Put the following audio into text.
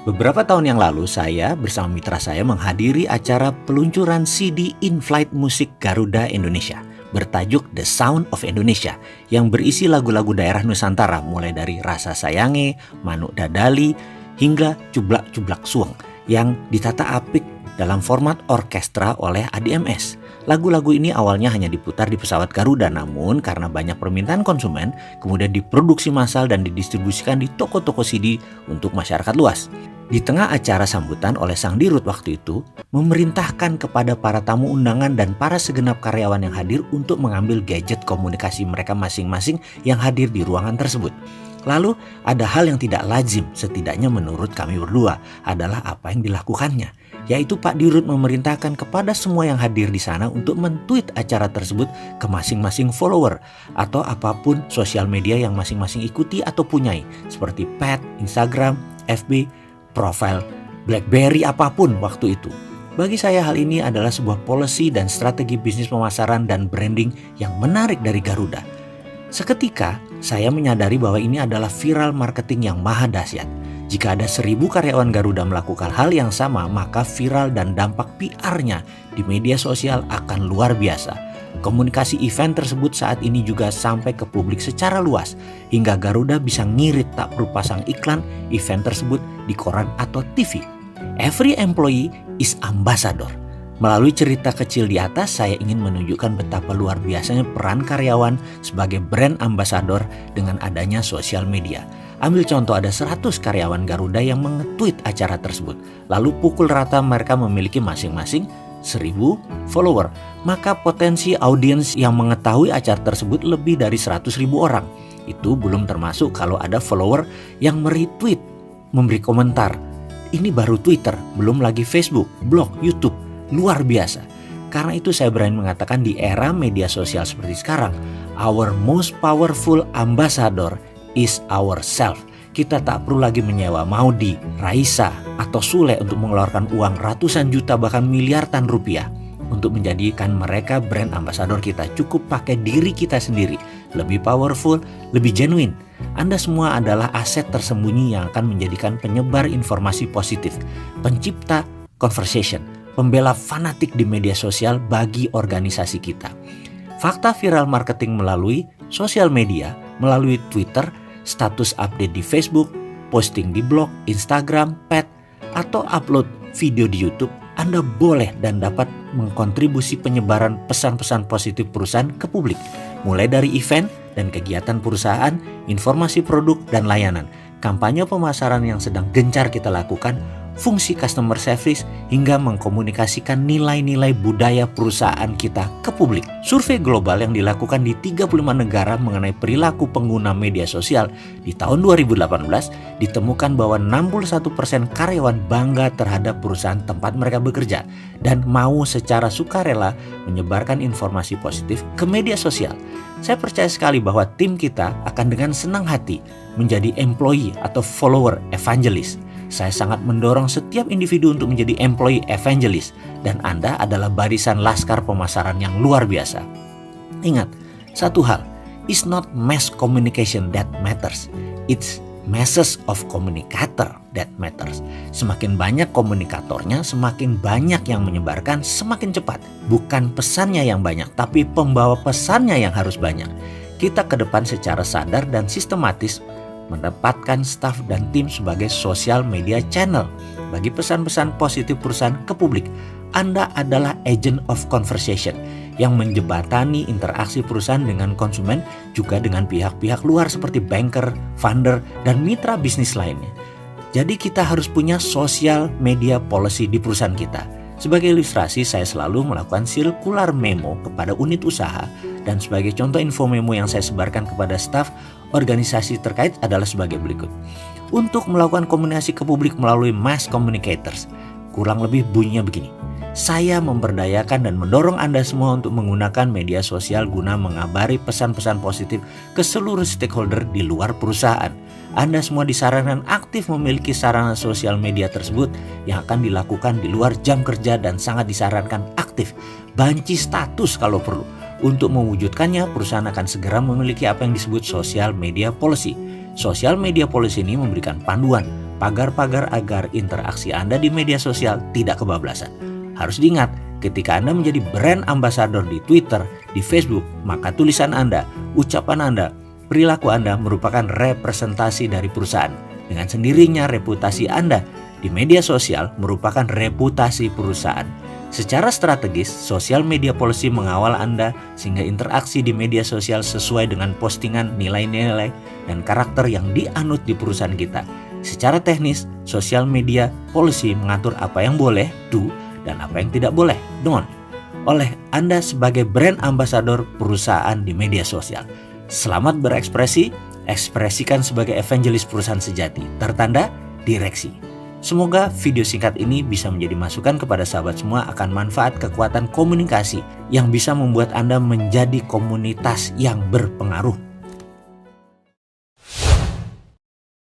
Beberapa tahun yang lalu saya bersama mitra saya menghadiri acara peluncuran CD in-flight musik Garuda Indonesia bertajuk The Sound of Indonesia yang berisi lagu-lagu daerah Nusantara mulai dari Rasa Sayange, Manuk Dadali hingga Cublak-Cublak Suweng yang ditata apik dalam format orkestra oleh ADMS. Lagu-lagu ini awalnya hanya diputar di pesawat Garuda, namun karena banyak permintaan konsumen, kemudian diproduksi massal dan didistribusikan di toko-toko CD untuk masyarakat luas. Di tengah acara sambutan oleh Sang Dirut waktu itu, memerintahkan kepada para tamu undangan dan para segenap karyawan yang hadir untuk mengambil gadget komunikasi mereka masing-masing yang hadir di ruangan tersebut. Lalu ada hal yang tidak lazim, setidaknya menurut kami berdua, adalah apa yang dilakukannya, yaitu Pak Dirut memerintahkan kepada semua yang hadir di sana untuk men-tweet acara tersebut ke masing-masing follower atau apapun sosial media yang masing-masing ikuti atau punyai, seperti Pet, Instagram, FB, profile BlackBerry apapun waktu itu. Bagi saya hal ini adalah sebuah policy dan strategi bisnis pemasaran dan branding yang menarik dari Garuda. Seketika saya menyadari bahwa ini adalah viral marketing yang maha dahsyat. Jika ada 1000 karyawan Garuda melakukan hal yang sama, maka viral dan dampak PR-nya di media sosial akan luar biasa. Komunikasi event tersebut saat ini juga sampai ke publik secara luas, hingga Garuda bisa ngirit tak perlu pasang iklan event tersebut di koran atau TV. Every employee is ambassador. Melalui cerita kecil di atas, saya ingin menunjukkan betapa luar biasanya peran karyawan sebagai brand ambassador dengan adanya sosial media. Ambil contoh, ada 100 karyawan Garuda yang nge-tweet acara tersebut. Lalu pukul rata mereka memiliki masing-masing 1000 follower. Maka potensi audiens yang mengetahui acara tersebut lebih dari 100.000 orang. Itu belum termasuk kalau ada follower yang meretweet, memberi komentar. Ini baru Twitter, belum lagi Facebook, blog, YouTube. Luar biasa. Karena itu saya berani mengatakan di era media sosial seperti sekarang, our most powerful ambassador is ourself. Kita tak perlu lagi menyewa Maudi, Raisa, atau Sule untuk mengeluarkan uang ratusan juta bahkan miliaran rupiah untuk menjadikan mereka brand ambassador kita. Cukup pakai diri kita sendiri, lebih powerful, lebih genuine. Anda semua adalah aset tersembunyi yang akan menjadikan penyebar informasi positif, pencipta conversation, pembela fanatik di media sosial bagi organisasi kita. Fakta viral marketing melalui sosial media, melalui Twitter, status update di Facebook, posting di blog, Instagram, Pet, atau upload video di YouTube, Anda boleh dan dapat mengkontribusi penyebaran pesan-pesan positif perusahaan ke publik. Mulai dari event dan kegiatan perusahaan, informasi produk dan layanan, kampanye pemasaran yang sedang gencar kita lakukan, fungsi customer service, hingga mengkomunikasikan nilai-nilai budaya perusahaan kita ke publik. Survei global yang dilakukan di 35 negara mengenai perilaku pengguna media sosial di tahun 2018 ditemukan bahwa 61% karyawan bangga terhadap perusahaan tempat mereka bekerja dan mau secara sukarela menyebarkan informasi positif ke media sosial. Saya percaya sekali bahwa tim kita akan dengan senang hati menjadi employee atau follower evangelist. Saya sangat mendorong setiap individu untuk menjadi employee evangelist, dan Anda adalah barisan laskar pemasaran yang luar biasa. Ingat, satu hal, it's not mass communication that matters, it's masses of communicator that matters. Semakin banyak komunikatornya, semakin banyak yang menyebarkan, semakin cepat. Bukan pesannya yang banyak, tapi pembawa pesannya yang harus banyak. Kita ke depan secara sadar dan sistematis menempatkan staf dan tim sebagai social media channel bagi pesan-pesan positif perusahaan ke publik. Anda adalah agent of conversation yang menjembatani interaksi perusahaan dengan konsumen, juga dengan pihak-pihak luar seperti banker, funder, dan mitra bisnis lainnya. Jadi kita harus punya social media policy di perusahaan kita. Sebagai ilustrasi, saya selalu melakukan circular memo kepada unit usaha, dan sebagai contoh info memo yang saya sebarkan kepada staf organisasi terkait adalah sebagai berikut. Untuk melakukan komunikasi ke publik melalui mass communicators, kurang lebih bunyinya begini. Saya memberdayakan dan mendorong Anda semua untuk menggunakan media sosial guna mengabari pesan-pesan positif ke seluruh stakeholder di luar perusahaan. Anda semua disarankan aktif memiliki sarana sosial media tersebut yang akan dilakukan di luar jam kerja, dan sangat disarankan aktif banci status kalau perlu. Untuk mewujudkannya, perusahaan akan segera memiliki apa yang disebut social media policy. Social media policy ini memberikan panduan pagar-pagar agar interaksi Anda di media sosial tidak kebablasan. Harus diingat, ketika Anda menjadi brand ambassador di Twitter, di Facebook, maka tulisan Anda, ucapan Anda, perilaku Anda merupakan representasi dari perusahaan. Dengan sendirinya reputasi Anda di media sosial merupakan reputasi perusahaan. Secara strategis, social media policy mengawal Anda sehingga interaksi di media sosial sesuai dengan postingan, nilai-nilai, dan karakter yang dianut di perusahaan kita. Secara teknis, social media policy mengatur apa yang boleh, do, dan apa yang tidak boleh, don't, oleh Anda sebagai brand ambassador perusahaan di media sosial. Selamat berekspresi, ekspresikan sebagai evangelis perusahaan sejati. Tertanda direksi. Semoga video singkat ini bisa menjadi masukan kepada sahabat semua akan manfaat kekuatan komunikasi yang bisa membuat Anda menjadi komunitas yang berpengaruh.